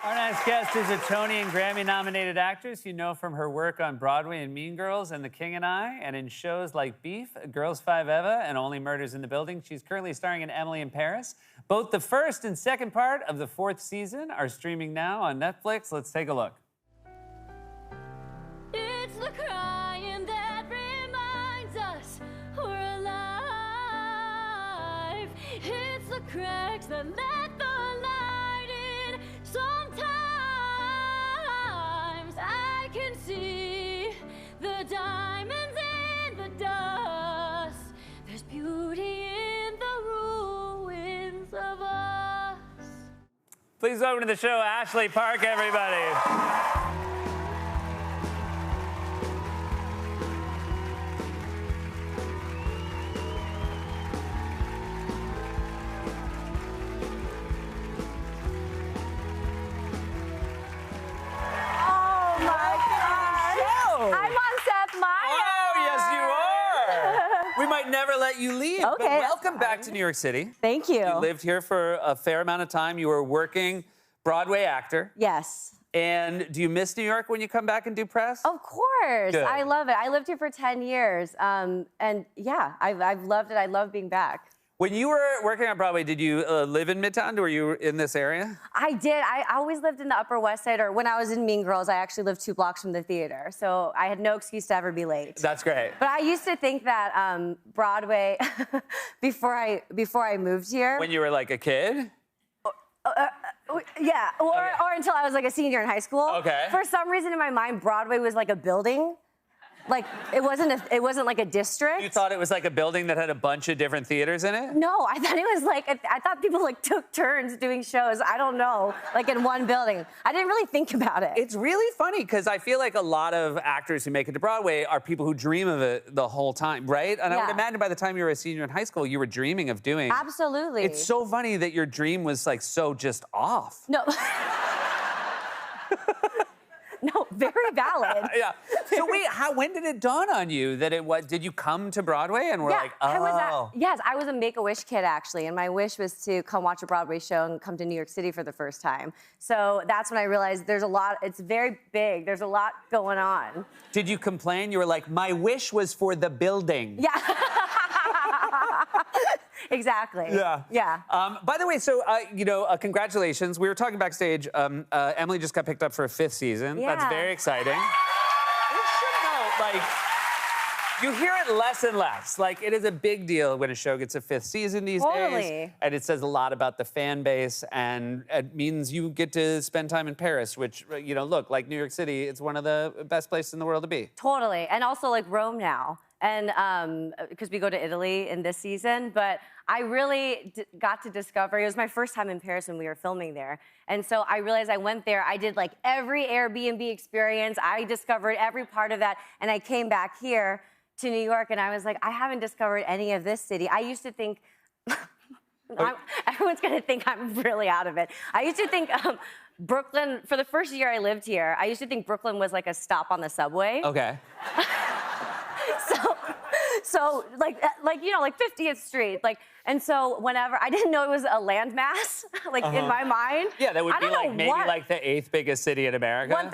Our next guest is a Tony and Grammy-nominated actress you know from her work on Broadway in Mean Girls and The King and I, and in shows like Beef, Girls Five Eva, and Only Murders in the Building. She's currently starring in Emily in Paris. Both the first and second part of the fourth season are streaming now on Netflix. Let's take a look. It's the crying that reminds us we're alive. It's the cracks that let the light in. Sometimes I can see the diamonds in the dust. There's beauty in the ruins of us. Please welcome to the show, Ashley Park, everybody. I'm on Seth Meyers. Oh, yes, you are. We might never let you leave. Okay, But welcome back to New York City. Thank you. You lived here for a fair amount of time. You were a working Broadway actor. Yes. And do you miss New York when you come back and do press? Of course. Good. I love it. I lived here for 10 years. And yeah, I've loved it. I love being back. When you were working on Broadway, did you live in Midtown? Were you in this area? I did. I always lived in the Upper West Side, or when I was in Mean Girls, I actually lived 2 blocks from the theater. So I had no excuse to ever be late. That's great. But I used to think that Broadway, before I moved here. When you were like a kid? Yeah, or until I was like a senior in high school. Okay. For some reason in my mind, Broadway was like a building. Like it wasn't like a district. You thought it was like a building that had a bunch of different theaters in it? No, I thought it was like I thought people like took turns doing shows. I don't know, like in one building. I didn't really think about it. It's really funny because I feel like a lot of actors who make it to Broadway are people who dream of it the whole time, right? And I would imagine by the time you were a senior in high school, you were dreaming of doing. Absolutely. It's so funny that your dream was like so just off. No. No, very valid. Yeah. So wait, when did it dawn on you that it was? Did you come to Broadway and were like, oh? I was a Make-A-Wish kid actually, and my wish was to come watch a Broadway show and come to New York City for the first time. So that's when I realized there's a lot. It's very big. There's a lot going on. Did you complain? You were like, my wish was for the building. Yeah. Exactly. Yeah. Yeah. By the way, so, congratulations. We were talking backstage. Emily just got picked up for a 5th season. Yeah. That's very exciting. You should know, like, you hear it less and less. Like, it is a big deal when a show gets a 5th season these days. And it says a lot about the fan base, and it means you get to spend time in Paris, which, look, like New York City, it's one of the best places in the world to be. Totally. And also, like, Rome now. And because we go to Italy in this season, but I really got to discover, it was my first time in Paris when we were filming there. And so I realized I went there, I did like every Airbnb experience, I discovered every part of that, and I came back here to New York and I was like, I haven't discovered any of this city. I used to think, everyone's gonna think I'm really out of it. I used to think Brooklyn, for the first year I lived here, I used to think Brooklyn was like a stop on the subway. Okay. So like 50th Street, and so whenever I didn't know it was a landmass, in my mind. Yeah, that would be like maybe like the 8th biggest city in America.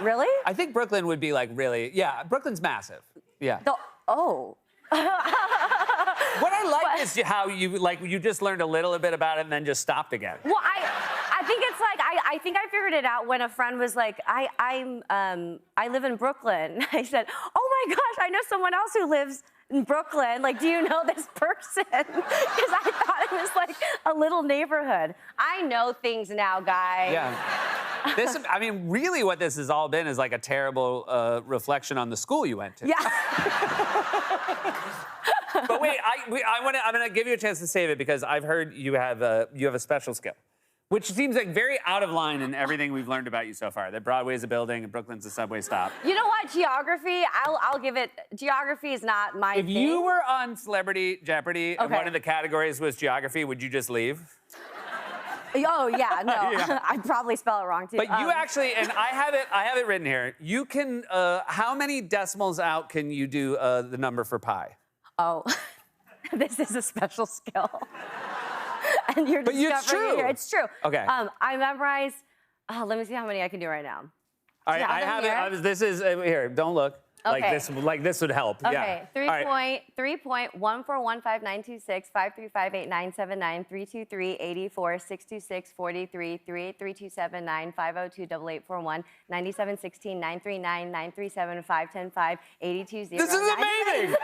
Really? I think Brooklyn would be like really, yeah, Brooklyn's massive. Yeah. Oh. What I like is how you just learned a little bit about it and then just stopped again. Well, I think it's like I think I figured it out when a friend was like, I live in Brooklyn. I said, oh my gosh, I know someone else who lives in Brooklyn. Like, do you know this person? Because I thought it was like a little neighborhood. I know things now, guys. Yeah. Really what this has all been is like a terrible reflection on the school you went to. Yeah. But wait, I'm gonna give you a chance to save it because I've heard you have a special skill, which seems like very out of line in everything we've learned about you so far. That Broadway is a building and Brooklyn's a subway stop. You know what? Geography, I'll give it. Geography is not my thing. If you were on Celebrity Jeopardy and one of the categories was geography, would you just leave? Oh yeah, no, yeah. I'd probably spell it wrong too. But you actually, and I have it written here. You can, how many decimals out can you do the number for pi? Oh, this is a special skill. And you're discovering it's true. It's true. Okay. I memorized Oh, let me see how many I can do right now. All right, I have it. This is here. Don't look. Okay. Like this would help. Okay. Yeah. 3.1415926 5358979 323 84 626 43 38327 502 8841 9716 939 937 5105 820. This is amazing.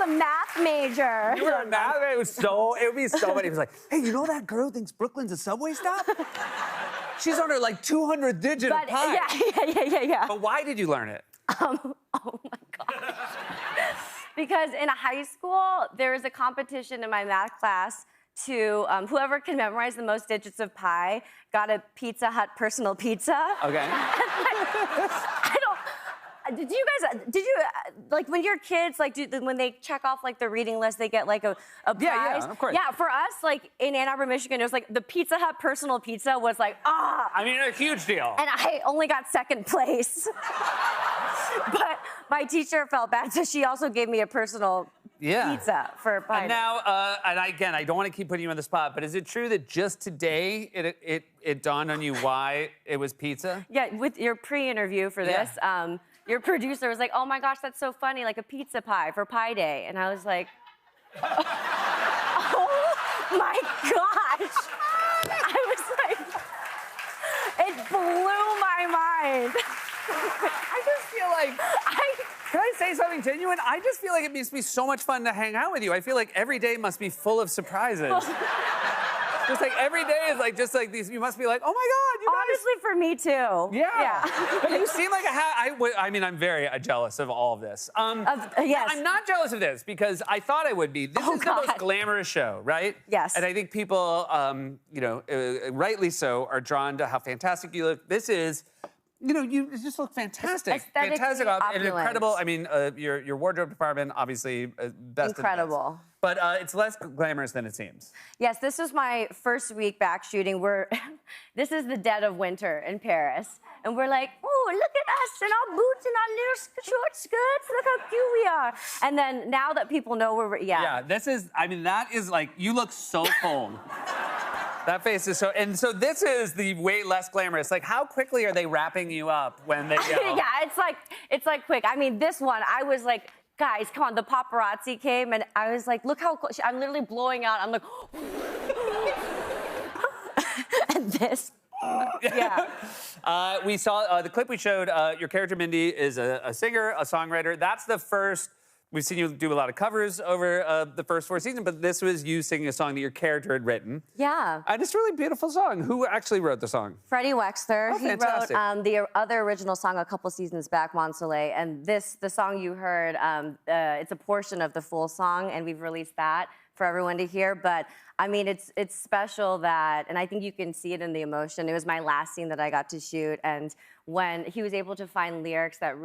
Math major. You were a math major. It would be so funny. He was like, hey, you know that girl thinks Brooklyn's a subway stop? She's on her like 200th digit of pi. Yeah. But why did you learn it? Oh my gosh. Because in high school, there was a competition in my math class to whoever can memorize the most digits of pi got a Pizza Hut personal pizza. Okay. Did you like when you're kids, like when they check off like the reading list, they get like a prize? Yeah, of course. Yeah, for us, like in Ann Arbor, Michigan, it was like the Pizza Hut personal pizza was like, I mean, a huge deal. And I only got second place. But my teacher felt bad, so she also gave me a personal pizza for pie. And now, and again, I don't want to keep putting you on the spot, but is it true that just today it dawned on you why it was pizza? Yeah, with your pre-interview for this, your producer was like, oh my gosh, that's so funny, like a pizza pie for Pi Day. And I was like, oh my gosh. I was like, it blew my mind. I just feel like, can I say something genuine? I just feel like it must be so much fun to hang out with you. I feel like every day must be full of surprises. Just like every day is like just like these. You must be like, oh my God, you guys. Honestly, for me too. Yeah. But you seem like I mean, I'm very jealous of all of this. Yes. I'm not jealous of this because I thought I would be. This is the most glamorous show, right? Yes. And I think people, rightly so, are drawn to how fantastic you look. This is. You just look fantastic. Fantastic, and incredible. I mean, your wardrobe department, obviously, best. Incredible. But it's less glamorous than it seems. Yes, this was my first week back shooting. This is the dead of winter in Paris. And we're like, oh, look at us in our boots and our little short skirts. Look how cute we are. And then now that people know Yeah, that is like, you look so cold. That face is so, and so this is the way less glamorous. Like, how quickly are they wrapping you up when they yell? Yeah, it's like quick. I mean, this one, I was like, guys, come on, the paparazzi came, and I was like, look how close, I'm literally blowing out. I'm like, and this. Yeah. We saw the clip we showed. Your character, Mindy, is a singer, a songwriter. That's the first. We've seen you do a lot of covers over the first 4 seasons, but this was you singing a song that your character had written. Yeah. And it's a really beautiful song. Who actually wrote the song? Freddie Wexler. Oh, fantastic. He wrote the other original song a couple seasons back, Mon Soleil, and the song you heard, it's a portion of the full song, and we've released that for everyone to hear. But I mean, it's special that, and I think you can see it in the emotion. It was my last scene that I got to shoot, and when he was able to find lyrics that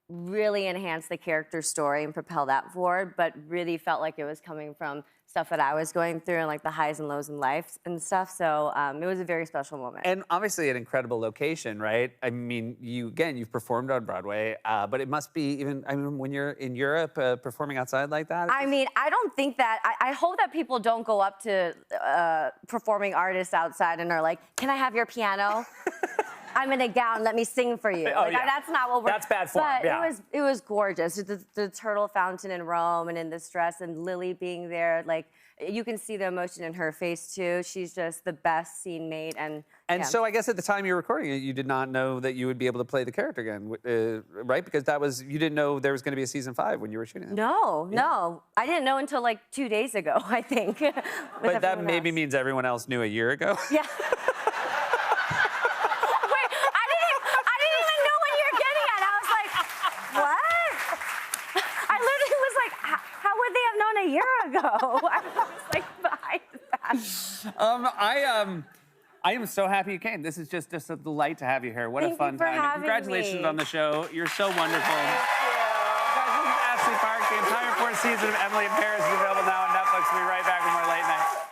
really enhance the character story and propel that forward, but really felt like it was coming from stuff that I was going through and like the highs and lows in life and stuff. So it was a very special moment. And obviously an incredible location, right? I mean, you've performed on Broadway, but it must be when you're in Europe performing outside like that? I mean, I don't think that, I hope that people don't go up to performing artists outside and are like, can I have your piano? I'm in a gown, let me sing for you. That's not what we're... That's bad form, But it was gorgeous. The turtle fountain in Rome and in this dress and Lily being there, like, you can see the emotion in her face, too. She's just the best scene mate. And so I guess at the time you were recording it, you did not know that you would be able to play the character again, right? Because you didn't know there was going to be a season 5 when you were shooting it. No. I didn't know until like 2 days ago, I think. But that maybe means everyone else knew a year ago. Yeah. A year ago. I was like behind that. I am so happy you came. This is just a delight to have you here. What a fun time. And congratulations on the show. You're so wonderful. Thank you. Guys, this is Ashley Park. The entire 4th season of Emily in Paris is available now on Netflix. We'll be right back with more Late Night.